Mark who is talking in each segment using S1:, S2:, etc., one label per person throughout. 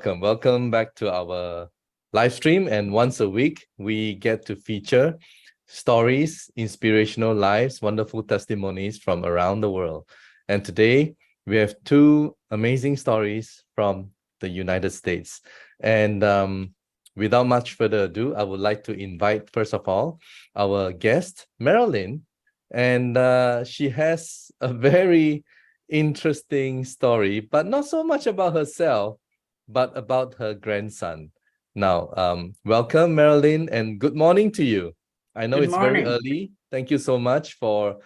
S1: Welcome back to our live stream. And once a week, we get to feature stories, inspirational lives, wonderful testimonies from around the world. And today, we have two amazing stories from the United States. And without much further ado, I would like to invite, first of all, our guest, Marilyn. And she has a very interesting story, but not so much about herself, but about her grandson. Now, welcome, Marilyn, and good morning to you. I know it's very early. Thank you so much for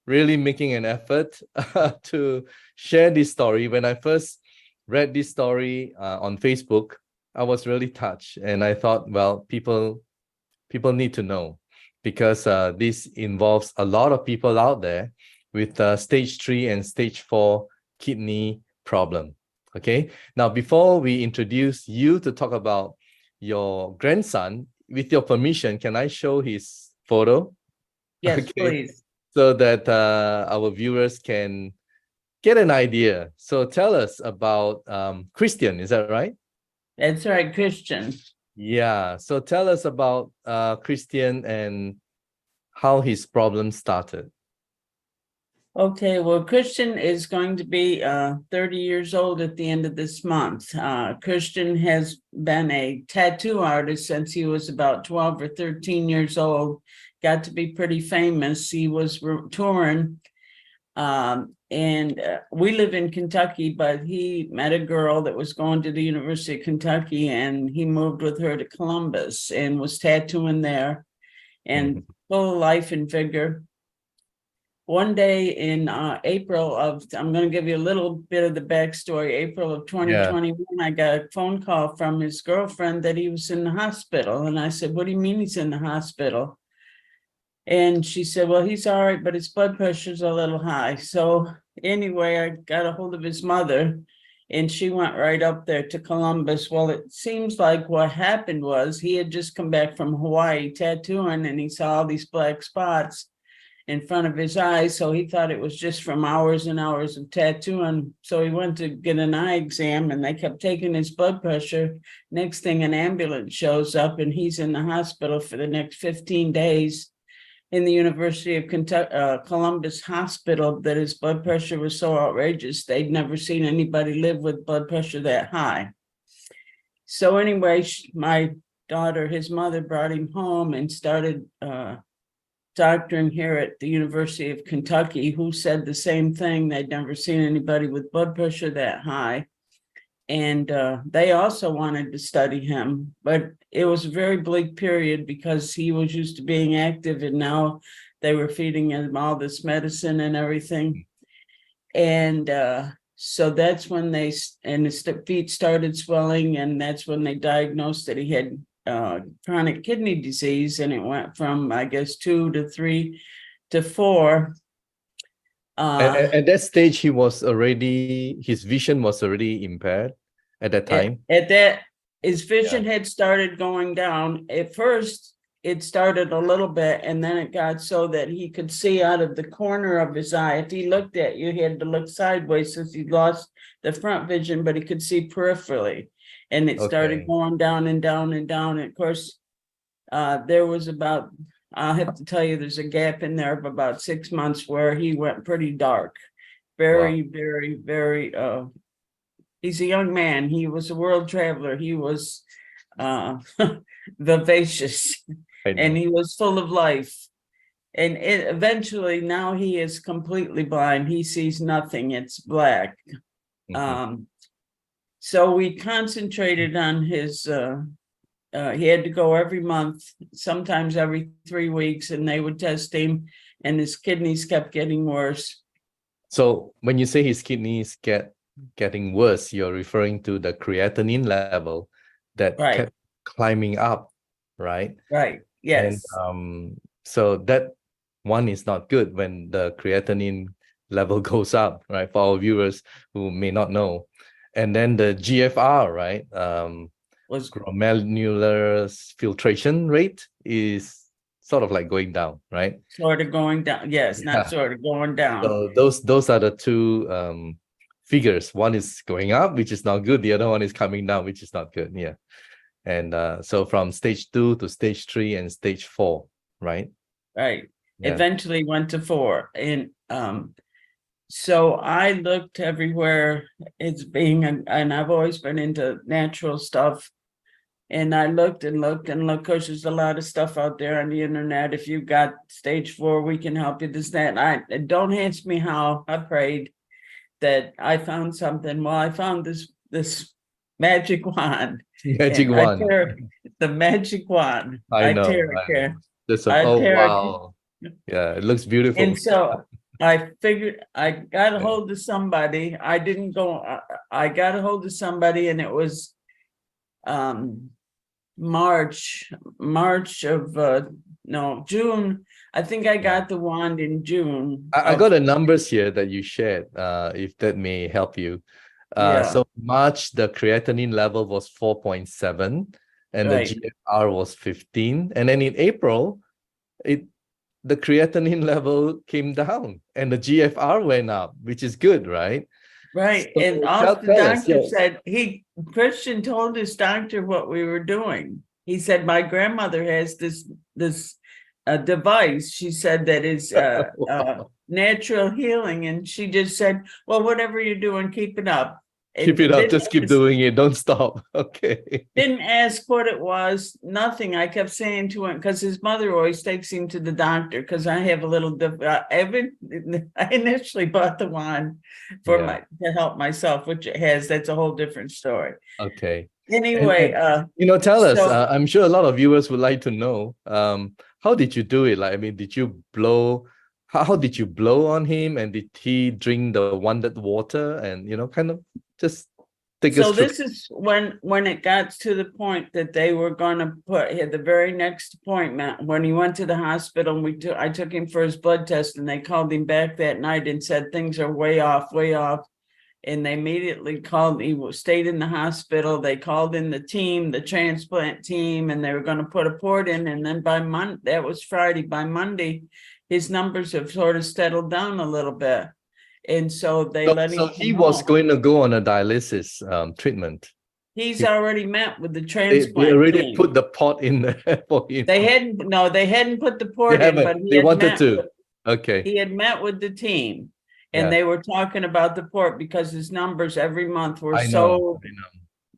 S1: really making an effort to share this story. When I first read this story on Facebook, I was really touched, and I thought, well, people need to know, because this involves a lot of people out there with stage 3 and stage 4 kidney problem. Okay, now before we introduce you to talk about your grandson, with your permission, can I show his photo?
S2: Yes, please.
S1: So that our viewers can get an idea. So tell us about Christian, is that right?
S2: That's right, Christian.
S1: Yeah, so tell us about Christian and how his problem started.
S2: Okay, well, Christian is going to be 30 years old at the end of this month. Christian has been a tattoo artist since he was about 12 or 13 years old, got to be pretty famous. He was touring, and we live in Kentucky, but he met a girl that was going to the University of Kentucky, and he moved with her to Columbus and was tattooing there and full of life and vigor. One day in April of, I'm going to give you a little bit of the backstory, April of 2021, I got a phone call from his girlfriend that he was in the hospital. And I said, what do you mean he's in the hospital? And she said, well, he's all right, but his blood pressure's a little high. So anyway, I got a hold of his mother, and she went right up there to Columbus. Well, it seems like what happened was he had just come back from Hawaii tattooing, and he saw all these black spots in front of his eyes. So he thought it was just from hours and hours of tattooing. So he went to get an eye exam, and they kept taking his blood pressure. Next thing, an ambulance shows up, and he's in the hospital for the next 15 days in the University of Kentucky, Columbus Hospital, that his blood pressure was so outrageous. They'd never seen anybody live with blood pressure that high. So anyway, my daughter, his mother, brought him home and started doctoring here at the University of Kentucky, who said the same thing. They'd never seen anybody with blood pressure that high. And they also wanted to study him, but it was a very bleak period because he was used to being active, and now they were feeding him all this medicine and everything. And so that's when his feet started swelling, and that's when they diagnosed that he had chronic kidney disease, and it went from, I guess, 2 to 3 to 4.
S1: At that stage, his vision was already impaired at that time.
S2: His vision had started going down. At first, it started a little bit, and then it got so that he could see out of the corner of his eye. If he looked at you, he had to look sideways since he lost the front vision, but he could see peripherally. And it started going down and down and down. And of course, there was about, I'll have to tell you, there's a gap in there of about 6 months where he went pretty dark. Very, very, he's a young man. He was a world traveler. He was vivacious, and he was full of life. And eventually, now he is completely blind. He sees nothing. It's black. So we concentrated on his, he had to go every month, sometimes every 3 weeks, and they would test him, and his kidneys kept getting worse.
S1: So when you say his kidneys getting worse, you're referring to the creatinine level that kept climbing up, right?
S2: Right, yes.
S1: And so that one is not good when the creatinine level goes up, right? For our viewers who may not know. And then the GFR, right? Was glomerular filtration rate is sort of like going down, right?
S2: Sort of going down, yes, not sort of going down.
S1: So those are the two figures. One is going up, which is not good. The other one is coming down, which is not good. Yeah. And so from stage 2 to stage 3 and stage 4, right?
S2: Right.
S1: Yeah.
S2: Eventually went to 4. And so I looked everywhere. It's being, and I've always been into natural stuff. And I looked and looked and looked, because there's a lot of stuff out there on the internet. If you've got stage 4, we can help you, this, that. And don't ask me how. I prayed that I found something. Well, I found this magic wand.
S1: Magic
S2: And
S1: wand.
S2: the magic wand.
S1: I know.
S2: iTeraCare.
S1: Oh,
S2: iTeraCare.
S1: wow. Yeah, it looks beautiful.
S2: And so I figured I got a hold of somebody. I didn't go, I got a hold of somebody, and it was March of no, June. I think I got the wand in June.
S1: I got the numbers here that you shared, if that may help you.
S2: Yeah.
S1: So March, the creatinine level was 4.7 and
S2: Right.
S1: the GFR was 15. And then in April, the creatinine level came down and the GFR went up, which is good, right?
S2: Right.
S1: So
S2: And also the
S1: tell us,
S2: doctor
S1: yeah.
S2: said, Christian told his doctor what we were doing. He said, my grandmother has this device. She said that is natural healing. And she just said, well, whatever you're doing, keep it up.
S1: Keep it up, just keep doing it, don't stop. Okay.
S2: Didn't ask what it was, nothing. I kept saying to him, because his mother always takes him to the doctor, because I have a little, I initially bought the wand for to help myself, which it has, that's a whole different story.
S1: Okay.
S2: Anyway,
S1: tell us, I'm sure a lot of viewers would like to know, how did you do it? Like, I mean, did you blow, how did you blow on him, and did he drink the wanded water, and, kind of just take us through.
S2: So this is when it got to the point that they were going to put the very next appointment, when he went to the hospital, and I took him for his blood test, and they called him back that night and said things are way off. And they immediately called, he stayed in the hospital. They called in the team, the transplant team, and they were going to put a port in. And then by Monday, that was Friday, by Monday, his numbers have sort of settled down a little bit. And so they let him. So
S1: he was going to go on a dialysis treatment.
S2: He's already met with the transplant.
S1: They already put the pot in there for him.
S2: They hadn't put the port in, but
S1: they wanted to. Okay.
S2: He had met with the team, and they were talking about the port because his numbers every month were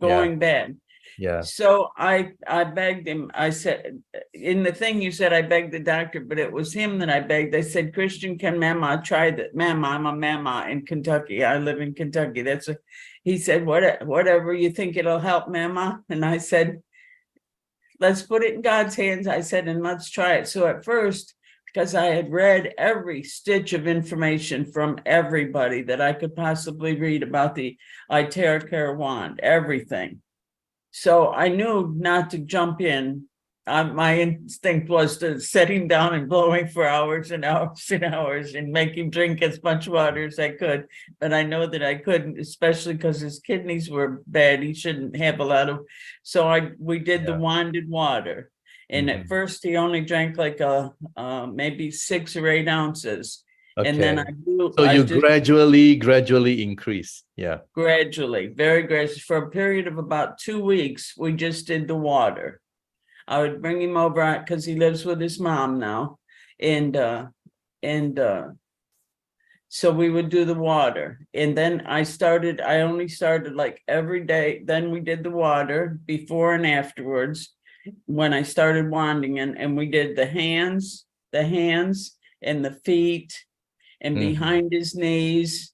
S2: going bad.
S1: Yeah.
S2: So I begged him. I said, in the thing you said, I begged the doctor, but it was him that I begged. I said, Christian, can Mama try that? Mama, I'm a Mama in Kentucky. I live in Kentucky. He said, whatever you think it'll help, Mama. And I said, let's put it in God's hands. I said, and let's try it. So at first, because I had read every stitch of information from everybody that I could possibly read about the iTeraCare wand, everything. So I knew not to jump in. My instinct was to set him down and blow him for hours and hours and hours and make him drink as much water as I could. But I know that I couldn't, especially because his kidneys were bad. He shouldn't have a lot of. So we did the wanded water. And at first he only drank like maybe 6 or 8 ounces. Okay. And then
S1: you gradually increase. Yeah.
S2: Gradually, very gradually. For a period of about 2 weeks, we just did the water. I would bring him over because he lives with his mom now. And so we would do the water. And then I only started like every day. Then we did the water before and afterwards when I started wanding, and we did the hands and the feet and behind his knees,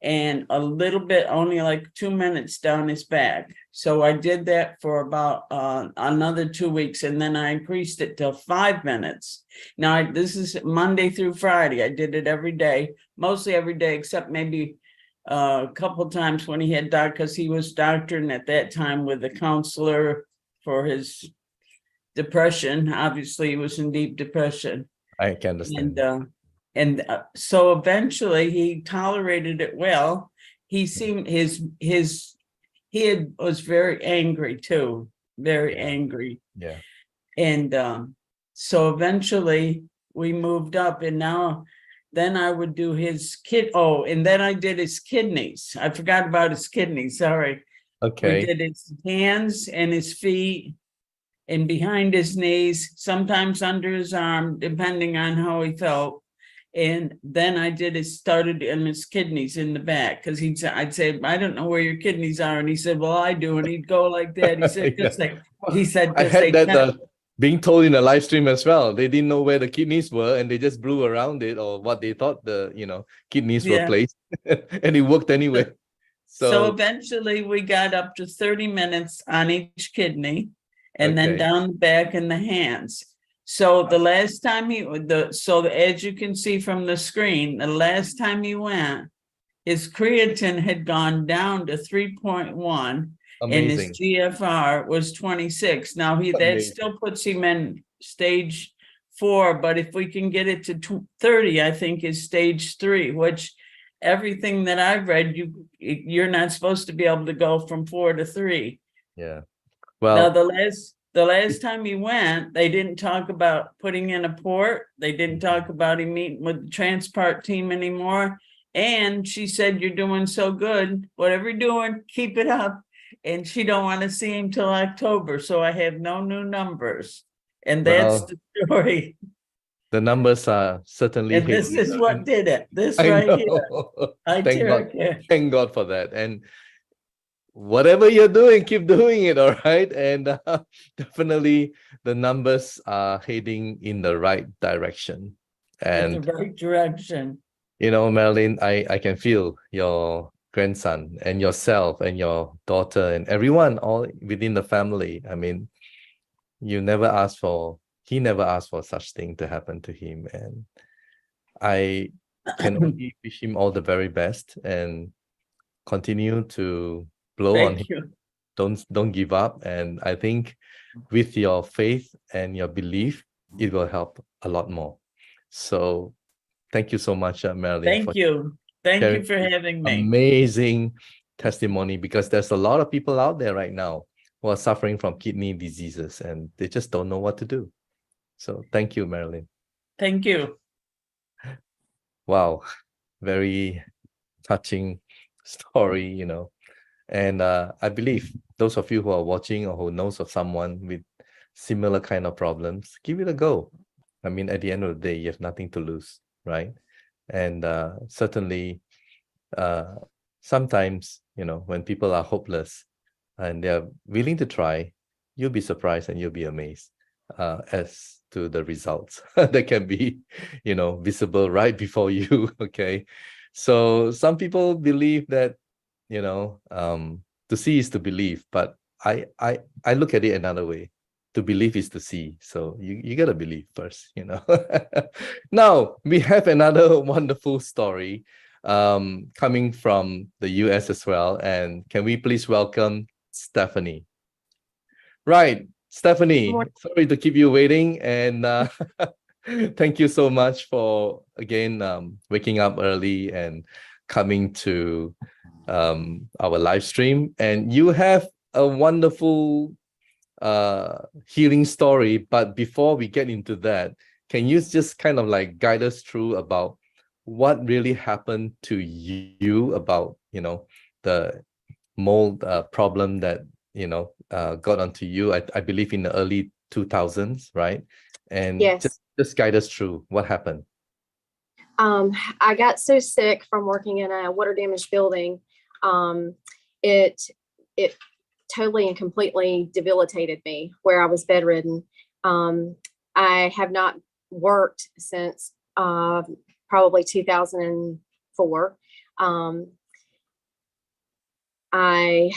S2: and a little bit, only like 2 minutes down his back. So I did that for about another 2 weeks, and then I increased it to 5 minutes. Now, this is Monday through Friday. I did it every day, mostly every day, except maybe a couple times when he had because he was doctoring at that time with a counselor for his depression. Obviously, he was in deep depression.
S1: I can understand.
S2: And so eventually he tolerated it well. He seemed was very angry too, very angry.
S1: Yeah.
S2: And so eventually we moved up, and now then I would do his and then I did his kidneys. I forgot about his kidneys, sorry. We
S1: Okay.
S2: did his hands and his feet and behind his knees, sometimes under his arm, depending on how he felt. And then I started in his kidneys in the back, because I'd say, I don't know where your kidneys are. And he said, well, I do. And he'd go like that. He said,
S1: Yeah. I
S2: because
S1: had
S2: they
S1: that being told in a live stream as well. They didn't know where the kidneys were and they just blew around it, or what they thought the, kidneys were
S2: yeah.
S1: placed, and it worked anyway.
S2: So
S1: So,
S2: eventually we got up to 30 minutes on each kidney, and then
S1: okay.
S2: down the back and the hands. So the last time as you can see from the screen, the last time he went, his creatine had gone down to 3.1 and his
S1: Amazing.
S2: GFR was 26. Now that
S1: Amazing.
S2: still puts him in stage 4, but if we can get it to 30, I think is stage 3, which everything that I've read, you're not supposed to be able to go from 4 to 3.
S1: Yeah.
S2: Now,
S1: Well,
S2: the last time he went, they didn't talk about putting in a port. They didn't talk about him meeting with the transplant team anymore. And she said, you're doing so good. Whatever you're doing, keep it up. And she don't want to see him till October. So I have no new numbers. And that's
S1: well,
S2: the story.
S1: the numbers are certainly
S2: And this
S1: hitting.
S2: is what did it. This
S1: I
S2: right here.
S1: know. Thank God.
S2: iTeraCare.
S1: Thank God for that. And whatever you're doing, keep doing it, all right? And definitely the numbers are heading in the right direction.
S2: In the
S1: And,
S2: right direction.
S1: Marilyn, I can feel your grandson and yourself and your daughter and everyone all within the family. I mean, he never asked for such thing to happen to him. And I can only wish him all the very best and continue to blow on him.
S2: Thank you.
S1: Don't give up. And I think with your faith and your belief, it will help a lot more. So thank you so much, Marilyn, for
S2: Thank you. Thank you
S1: sharing
S2: for
S1: this
S2: having me.
S1: amazing testimony, because there's a lot of people out there right now who are suffering from kidney diseases and they just don't know what to do. So thank you, Marilyn.
S2: Thank you.
S1: Wow, very touching story, And I believe those of you who are watching or who knows of someone with similar kind of problems, give it a go. I mean, at the end of the day, you have nothing to lose, right? And certainly, sometimes, when people are hopeless and they're willing to try, you'll be surprised and you'll be amazed as to the results that can be, visible right before you. Okay. So some people believe that, to see is to believe, but I look at it another way. To believe is to see. So you gotta believe first, Now we have another wonderful story coming from the US as well. And can we please welcome Stephanie? Right, Stephanie, sorry to keep you waiting. And thank you so much for, again, waking up early and coming to our live stream. And you have a wonderful healing story. But before we get into that, can you just kind of like guide us through about what really happened to you about, the mold problem that, got onto you, I believe in the early 2000s, right? And
S3: Yes.
S1: just guide us through what happened.
S3: I got so sick from working in a water damaged building. It totally and completely debilitated me, where I was bedridden. I have not worked since probably 2004. I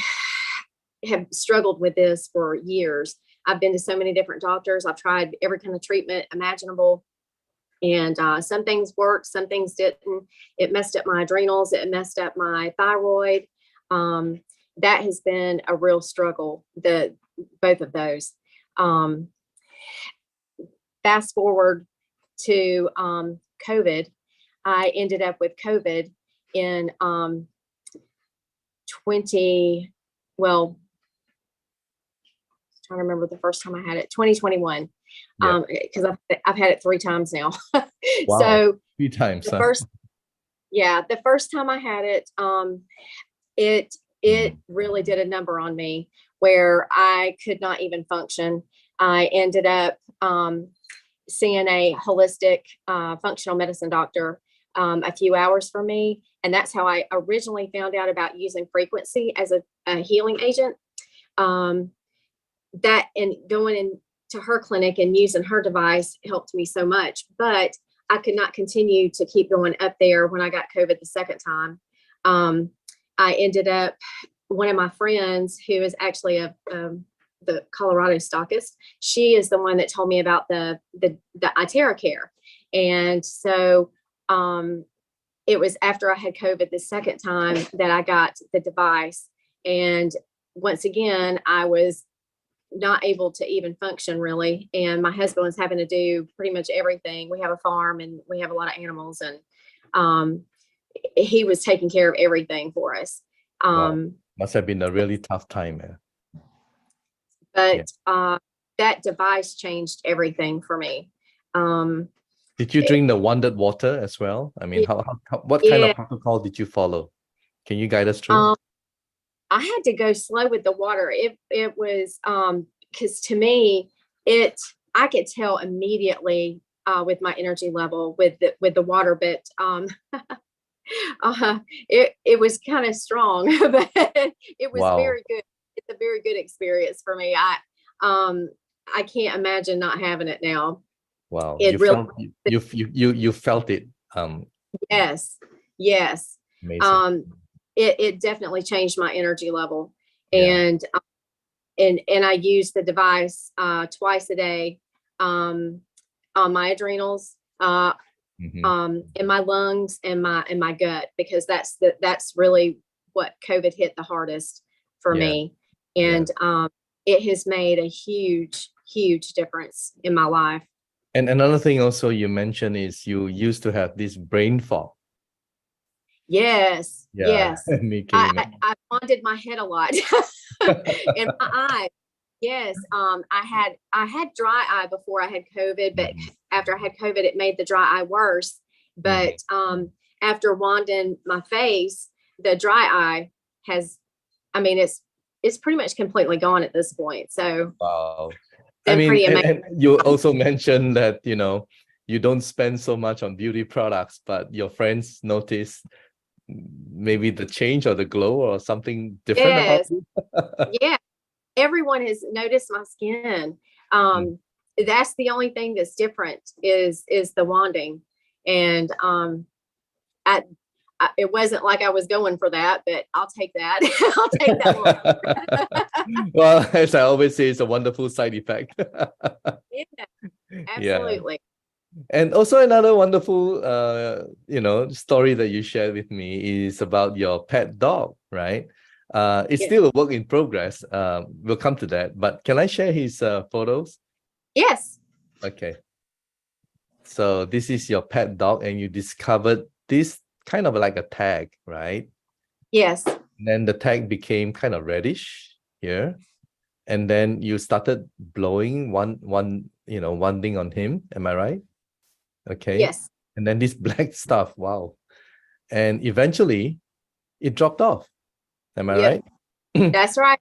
S3: have struggled with this for years. I've been to so many different doctors. I've tried every kind of treatment imaginable. And some things worked, some things didn't. It messed up my adrenals. It messed up my thyroid. That has been a real struggle, both of those. Fast forward to COVID. I ended up with COVID in 2021.
S1: Yeah.
S3: because I've had it 3 times now.
S1: Wow.
S3: So
S1: 3 times.
S3: the
S1: Huh?
S3: the first time I had it, it
S1: Mm.
S3: really did a number on me where I could not even function. I ended up seeing a holistic functional medicine doctor a few hours from me. And that's how I originally found out about using frequency as a healing agent. That and going into her clinic and using her device helped me so much. But I could not continue to keep going up there when I got COVID the second time. I ended up, one of my friends who is actually the Colorado stockist, she is the one that told me about the iTeraCare. And so it was after I had COVID the second time that I got the device. And once again, I was not able to even function really. And my husband was having to do pretty much everything. We have a farm and we have a lot of animals, and he was taking care of everything for us.
S1: Wow. Must have been a really tough time.
S3: But that device changed everything for me.
S1: Did you drink the wondered water as well? I mean, what kind of protocol did you follow? Can you guide us through?
S3: I had to go slow with the water. It was because to me, I could tell immediately with my energy level with the water, but it was kind of strong, but it was very good. It's a very good experience for me. I can't imagine not having it now.
S1: Wow.
S3: You
S1: felt it.
S3: Yes.
S1: Amazing.
S3: It definitely changed my energy level. And I use the device twice a day on my adrenals, in my lungs and my gut, because that's really what COVID hit the hardest for me. And it has made a huge difference in my life.
S1: And another thing also you mentioned is you used to have this brain fog.
S3: Yes. I bonded my head a lot and my eyes. Yes. I had dry eye before I had COVID, but after I had COVID, it made the dry eye worse. But after wanding my face, the dry eye it's pretty much completely gone at this point. So
S1: wow. I mean, and you also mentioned that, you don't spend so much on beauty products, but your friends notice maybe the change or the glow or something different about you.
S3: Yeah. Everyone has noticed my skin. That's the only thing that's different is the wanding. And it wasn't like I was going for that, but I'll take that. I'll take that.
S1: Well, as I always say, it's a wonderful side effect.
S3: Absolutely.
S1: And also another wonderful, story that you shared with me is about your pet dog, right? It's still a work in progress. We'll come to that, but can I share his photos?
S3: Yes.
S1: Okay. So this is your pet dog, and you discovered this kind of like a tag, right?
S3: Yes.
S1: And then the tag became kind of reddish here, and then you started blowing one thing on him. Am I right? Okay.
S3: Yes.
S1: And then this black stuff. Wow. And eventually, it dropped off. Am I right?
S3: That's right.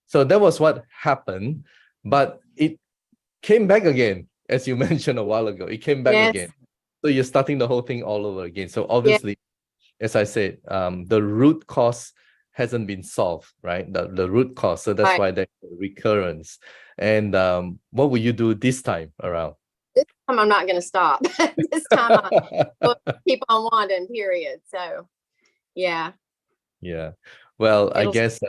S1: So that was what happened, but it came back again, as you mentioned a while ago. It came back again. So you're starting the whole thing all over again. So obviously, as I said, the root cause hasn't been solved, right? The root cause. So that's why there's a recurrence. And what will you do this time around?
S3: This time I'm not going to stop. This time I'll keep on wanding, period. So, yeah.
S1: Yeah. Well, I guess,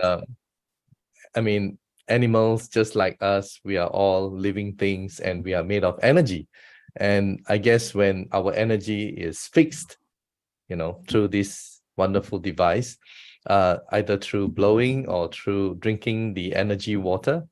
S1: animals just like us, we are all living things and we are made of energy. And I guess when our energy is fixed, through this wonderful device, either through blowing or through drinking the energy water,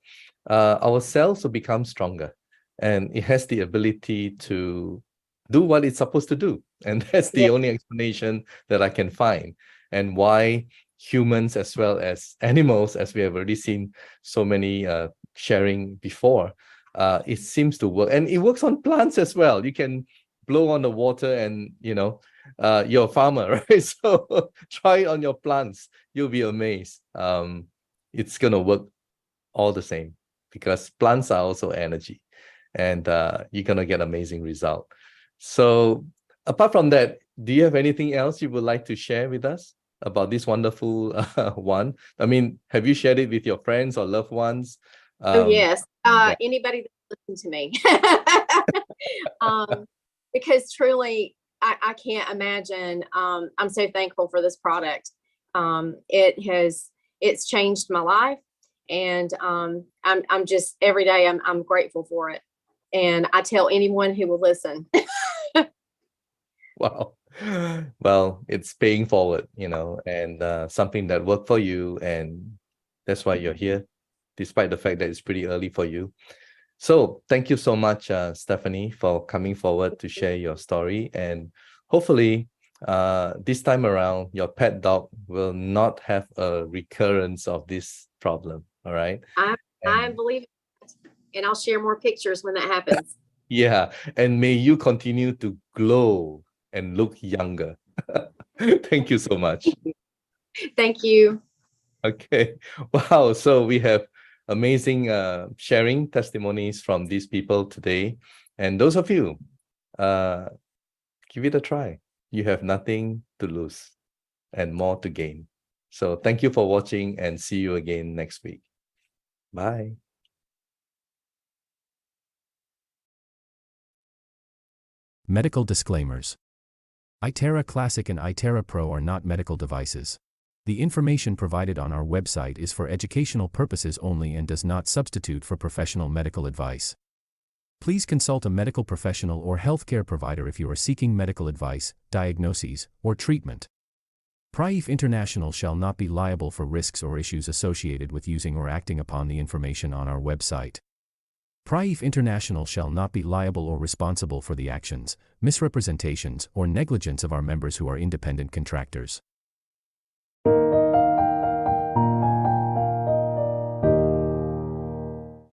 S1: our cells will become stronger, and it has the ability to do what it's supposed to do. And that's the only explanation that I can find, and why humans as well as animals, as we have already seen so many sharing before, it seems to work, and it works on plants as well. You can blow on the water, and you're a farmer, right? So try it on your plants. You'll be amazed. It's gonna work all the same, because plants are also energy, and you're gonna get amazing result. So apart from that, do you have anything else you would like to share with us about this wonderful one? I mean, have you shared it with your friends or loved ones?
S3: Oh, yes.
S1: yeah.
S3: Anybody that listens to me. Because truly, I can't imagine. I'm so thankful for this product. It's changed my life, and I'm just every day I'm grateful for it. And I tell anyone who will listen.
S1: Wow. Well, it's paying forward, and something that worked for you, and that's why you're here, despite the fact that it's pretty early for you. So thank you so much, Stephanie, for coming forward to share your story. And hopefully, this time around, your pet dog will not have a recurrence of this problem. All right.
S3: I believe it, and I'll share more pictures when that happens.
S1: Yeah. And may you continue to glow and look younger. Thank you so much.
S3: Thank you.
S1: Okay. Wow. So we have amazing sharing testimonies from these people today. And those of you, give it a try. You have nothing to lose and more to gain. So thank you for watching, and see you again next week. Bye.
S4: Medical disclaimers. iTera Classic and iTera Pro are not medical devices. The information provided on our website is for educational purposes only and does not substitute for professional medical advice. Please consult a medical professional or healthcare provider if you are seeking medical advice, diagnoses, or treatment. Prife International shall not be liable for risks or issues associated with using or acting upon the information on our website. Prife International shall not be liable or responsible for the actions, misrepresentations, or negligence of our members who are independent contractors.